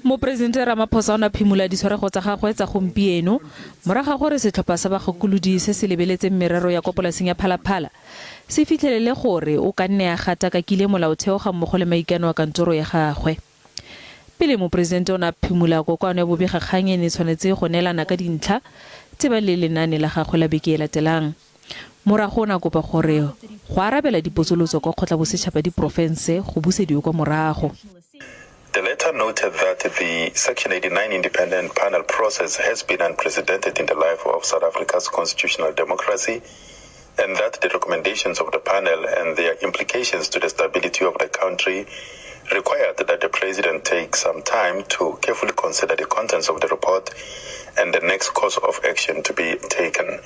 Mopresidente Ramaphosa o na phimola ditshwarego tsa gagwe tsa gompieno morago gore setlhopha sa bagakolodi se se lebeletseng merero ya polaseng ya Phalaphala se fitlhelele gore o ka nne a gata ka kile molaotheo ga mmogo le maikano a kantoro ya gagwe. Pele mopresidente o na phimola kokoano ya bobegakgang e ne tshwanetse go neelana ka dintlha tse ba le lenaane la gagwe la beke e latelang. Morago o na kopa gore go arabela dipotsolotso kwa kgotlabosetšhaba diporofense go busediwe kwa morago. The letter noted that the Section 89 independent panel process has been unprecedented in the life of South Africa's constitutional democracy, and that the recommendations of the panel and their implications to the stability of the country required that the president take some time to carefully consider the contents of the report and the next course of action to be taken.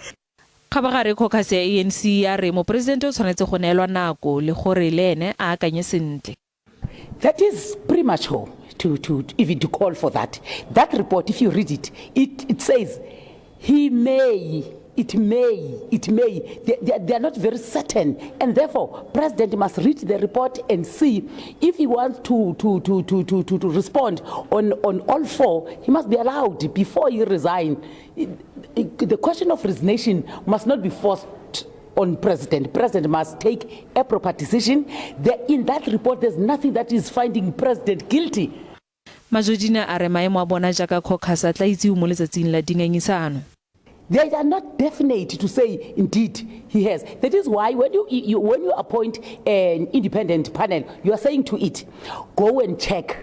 Khabagare caucus ya ANC ya re mopresidente o tshwanetse go neelwa nako le gore le ene a akanye sentle. That is premature to even to call for that. That report, if you read it, it says he may, it may. They are not very certain, and therefore, President must read the report and see if he wants to respond on all four. He must be allowed before he resigns. The question of resignation must not be forced on President. President must take a proper decision. In that report, there's nothing that is finding President guilty. Majojina a re maemo a bona jaaka caucus a tla itsewe mo letsatsing la dingangisano. They are not definite to say indeed he has. That is why when you appoint an independent panel, you are saying to it, go and check.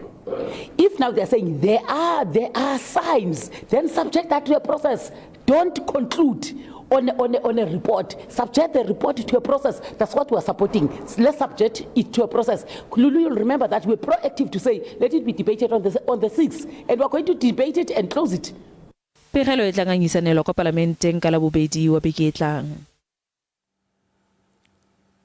If now they are saying there are signs, then subject that to a process. Don't conclude on a report. Subject the report to a process. That's what we are supporting. Let's subject it to a process. You'll remember that we're proactive to say let it be debated on the 6th, and we're going to debate it and close it. Pegelo e tla ngangisanelwa kwa parlamenteng ka la bobedi wa beke e tlang.